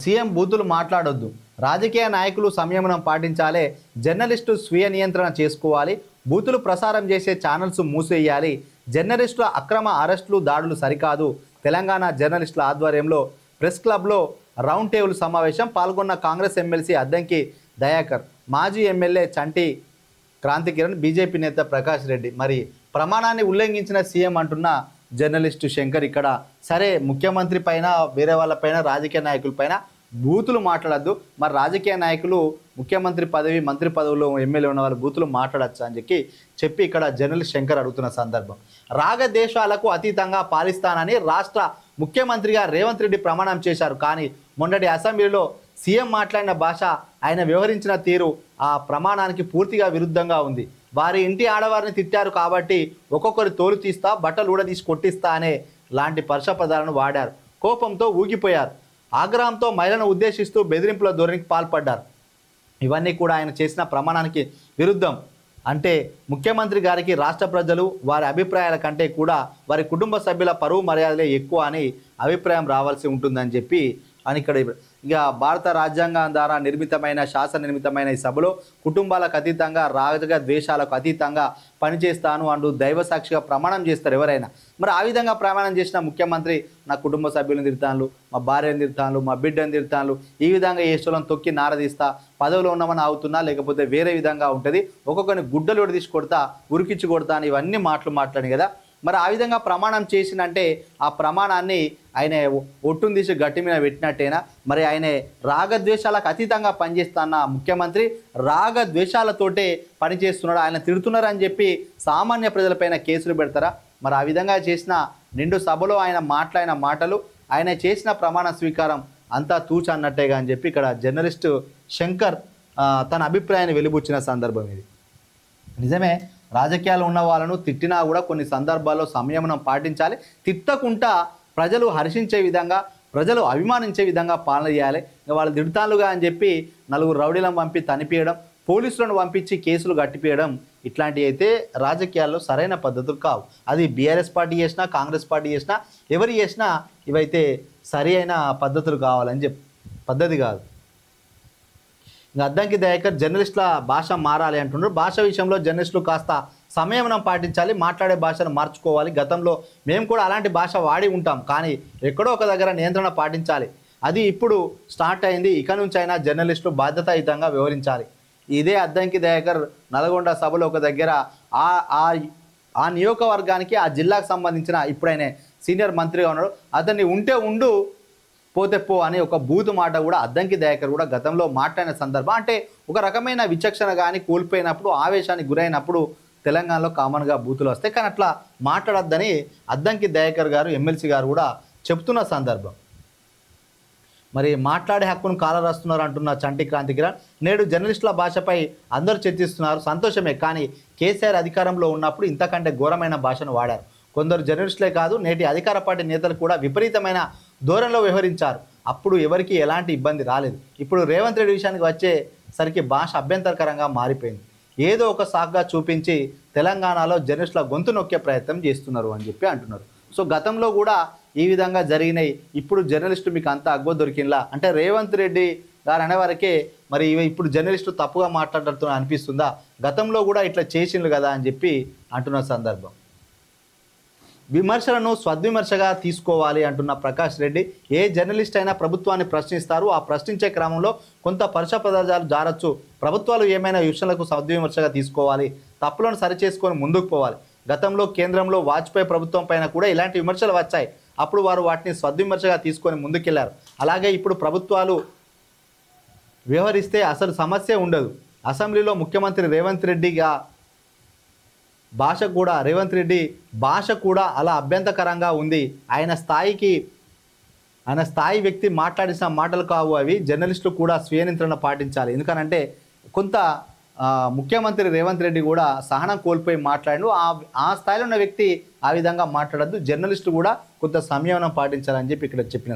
CM బూతులు మాట్లాడొద్దు, రాజకీయ నాయకులు సంయమనం పాటించాలి, జర్నలిస్టు స్వీయ నియంత్రణ చేసుకోవాలి, బూతులు ప్రసారం చేసే ఛానల్స్ మూసేయాలి, జర్నలిస్టుల అక్రమ అరెస్టులు దాడులు సరికాదు. తెలంగాణ జర్నలిస్టుల ఆధ్వర్యంలో ప్రెస్ క్లబ్లో రౌండ్ టేబుల్ సమావేశం పాల్గొన్న కాంగ్రెస్ ఎమ్మెల్సీ అద్దంకి దయాకర్, మాజీ ఎమ్మెల్యే చంటి క్రాంతికిరణ్, బీజేపీ నేత ప్రకాష్ రెడ్డి. మరి ప్రమాణాన్ని ఉల్లంఘించిన సీఎం అంటున్న జర్నలిస్టు శంకర్ ఇక్కడ సరే ముఖ్యమంత్రి పైన వేరే వాళ్ళపైన రాజకీయ నాయకుల పైన బూతులు మాట్లాడద్దు, మరి రాజకీయ నాయకులు ముఖ్యమంత్రి పదవి మంత్రి పదవులో ఎమ్మెల్యే ఉన్న వాళ్ళు బూతులు మాట్లాడచ్చు అని చెప్పి ఇక్కడ జర్నలిస్ట్ శంకర్ అడుగుతున్న సందర్భం. రాగద్వేషాలకు అతీతంగా పాలిస్తానని రాష్ట్ర ముఖ్యమంత్రిగా రేవంత్ రెడ్డి ప్రమాణం చేశారు. కానీ మొన్నటి అసెంబ్లీలో సీఎం మాట్లాడిన భాష, ఆయన వ్యవహరించిన తీరు ఆ ప్రమాణానికి పూర్తిగా విరుద్ధంగా ఉంది. వారి ఇంటి ఆడవారిని తిట్టారు కాబట్టి ఒక్కొక్కరి తోలు తీస్తా, బట్టలు ఊడదీసి కొట్టిస్తా అనే లాంటి పరుష పదాలను వాడారు. కోపంతో ఊగిపోయారు. ఆగ్రహంతో మహిళను ఉద్దేశిస్తూ బెదిరింపుల ధోరణికి పాల్పడ్డారు. ఇవన్నీ కూడా ఆయన చేసిన ప్రమాణానికి విరుద్ధం. అంటే ముఖ్యమంత్రి గారికి రాష్ట్ర ప్రజలు వారి అభిప్రాయాల కంటే కూడా వారి కుటుంబ సభ్యుల పరువు మర్యాదలే ఎక్కువ అని అభిప్రాయం రావాల్సి ఉంటుందని చెప్పి అని ఇక్కడ ఇక భారత రాజ్యాంగం ద్వారా నిర్మితమైన శాసన నిర్మితమైన ఈ సభలో కుటుంబాలకు అతీతంగా రాజకీయ ద్వేషాలకు అతీతంగా పనిచేస్తాను అంటూ దైవ సాక్షిగా ప్రమాణం చేస్తారు ఎవరైనా. మరి ఆ విధంగా ప్రమాణం చేసిన ముఖ్యమంత్రి నా కుటుంబ సభ్యులను తిడతాను, మా భార్యను తిడతాను, మా బిడ్డను తిడతాను, ఈ విధంగా ఏష్టలను తొక్కి నారదీస్తా, పదవిలో ఉన్నామని అవుతున్నా, లేకపోతే వేరే విధంగా ఉంటుంది, ఒక్కొక్కరిని గుడ్డలు తీసి కొడతా, ఉరికిచ్చి కొడతా అని ఇవన్నీ మాట్లాడి కదా. మరి ఆ విధంగా ప్రమాణం చేసినంటే ఆ ప్రమాణాన్ని ఆయన ఒట్టును తీసి గట్టి మీద పెట్టినట్టేనా? మరి ఆయన రాగద్వేషాలకు అతీతంగా పనిచేస్తున్న ముఖ్యమంత్రి రాగద్వేషాలతోటే పనిచేస్తున్నాడు, ఆయన తిడుతున్నారని చెప్పి సామాన్య ప్రజలపైన కేసులు పెడతారా? మరి ఆ విధంగా చేసిన నిండు సభలో ఆయన మాట్లాడిన మాటలు, ఆయన చేసిన ప్రమాణ స్వీకారం అంతా తూచ అన్నట్టేగా అని చెప్పి ఇక్కడ జర్నలిస్టు శంకర్ తన అభిప్రాయాన్ని వెలిబుచ్చిన సందర్భం ఇది. నిజమే, రాజకీయాలు ఉన్న వాళ్ళను తిట్టినా కూడా కొన్ని సందర్భాల్లో సంయమనం పాటించాలి. తిట్టకుండా ప్రజలు హర్షించే విధంగా, ప్రజలు అభిమానించే విధంగా పాలన చేయాలి. వాళ్ళు తిడతాలుగా అని చెప్పి నలుగురు రౌడీలను పంపి తనిపేయడం, పోలీసులను పంపించి కేసులు కట్టిపేయడం, ఇట్లాంటివి అయితే రాజకీయాల్లో సరైన పద్ధతులు కావు. అది బీఆర్ఎస్ పార్టీ చేసినా, కాంగ్రెస్ పార్టీ చేసినా, ఎవరు చేసినా ఇవైతే సరి అయిన పద్ధతులు కావాలని పద్ధతి కాదు. ఇంకా అద్దంకి దయాకర్ జర్నలిస్టుల భాష మారాలి అంటున్నారు. భాష విషయంలో జర్నలిస్టులు కాస్త సంయమనం పాటించాలి, మాట్లాడే భాషను మార్చుకోవాలి. గతంలో మేము కూడా అలాంటి భాష వాడి ఉంటాం, కానీ ఎక్కడో ఒక దగ్గర నియంత్రణ పాటించాలి. అది ఇప్పుడు స్టార్ట్ అయింది. ఇక నుంచి అయినా జర్నలిస్టులు బాధ్యతాయుతంగా వ్యవహరించాలి. ఇదే అద్దంకి దయాకర్ నల్గొండ సభలో ఒక దగ్గర ఆ నియోజకవర్గానికి, ఆ జిల్లాకు సంబంధించిన ఇప్పుడైనా సీనియర్ మంత్రిగా ఉన్నాడు, అతన్ని ఉంటే ఉండు పోతే పో అనే ఒక బూతు మాట కూడా అద్దంకి దయాకర్ కూడా గతంలో మాట్లాడిన సందర్భం. అంటే ఒక రకమైన విచక్షణ కానీ కోల్పోయినప్పుడు, ఆవేశానికి గురైనప్పుడు తెలంగాణలో కామన్గా బూతులు వస్తాయి. కానీ అట్లా మాట్లాడొద్దని అద్దంకి దయాకర్ గారు, ఎమ్మెల్సీ గారు కూడా చెప్తున్న సందర్భం. మరి మాట్లాడే హక్కును కాలరాస్తున్నారు అంటున్న చంటి క్రాంతికిరణ్, నేడు జర్నలిస్టుల భాషపై అందరూ చర్చిస్తున్నారు, సంతోషమే. కానీ కేసీఆర్ అధికారంలో ఉన్నప్పుడు ఇంతకంటే ఘోరమైన భాషను వాడారు. కొందరు జర్నలిస్టులే కాదు, నేటి అధికార పార్టీ నేతలు కూడా విపరీతమైన ధోరణిలో వ్యవహరించారు. అప్పుడు ఎవరికి ఎలాంటి ఇబ్బంది రాలేదు. ఇప్పుడు రేవంత్ రెడ్డి విషయానికి వచ్చేసరికి భాష అభ్యంతరకరంగా మారిపోయింది. ఏదో ఒక సాకుగా చూపించి తెలంగాణలో జర్నలిస్టుల గొంతు నొక్కే ప్రయత్నం చేస్తున్నారు అని చెప్పి అంటున్నారు. సో గతంలో కూడా ఈ విధంగా జరిగినాయి. ఇప్పుడు జర్నలిస్టు మీకు అంత అగ్గో దొరికినలా అంటే రేవంత్ రెడ్డి గారు అనేవరకే మరి ఇప్పుడు జర్నలిస్టు తప్పుగా మాట్లాడుతున్నా అనిపిస్తుందా? గతంలో కూడా ఇట్లా చేసిండ్రు కదా అని చెప్పి అంటున్న సందర్భం. విమర్శలను సద్విమర్శగా తీసుకోవాలి అంటున్న ప్రకాష్ రెడ్డి, ఏ జర్నలిస్ట్ అయినా ప్రభుత్వాన్ని ప్రశ్నిస్తారు, ఆ ప్రశ్నించే క్రమంలో కొంత పరుష పదార్థాలు జారచ్చు. ప్రభుత్వాలు ఏమైనా విషయాలకు సద్విమర్శగా తీసుకోవాలి, తప్పులను సరిచేసుకొని ముందుకు పోవాలి. గతంలో కేంద్రంలో వాజ్పేయి ప్రభుత్వం పైన కూడా ఇలాంటి విమర్శలు వచ్చాయి. అప్పుడు వారు వాటిని సద్విమర్శగా తీసుకొని ముందుకెళ్లారు. అలాగే ఇప్పుడు ప్రభుత్వాలు వ్యవహరిస్తే అసలు సమస్య ఉండదు. అసెంబ్లీలో ముఖ్యమంత్రి రేవంత్ రెడ్డి భాష కూడా అలా అభ్యంతరకరంగా ఉంది. ఆయన స్థాయి వ్యక్తి మాట్లాడిన మాటలు కావు అవి. జర్నలిస్టులు కూడా స్వీయ నియంత్రణ పాటించాలి. ఎందుకనంటే కొంత ముఖ్యమంత్రి రేవంత్ రెడ్డి కూడా సహనం కోల్పోయి మాట్లాడు. ఆ స్థాయిలో ఉన్న వ్యక్తి ఆ విధంగా మాట్లాడద్దు. జర్నలిస్టు కూడా కొంత సంయమనం పాటించాలని చెప్పి ఇక్కడ చెప్పిన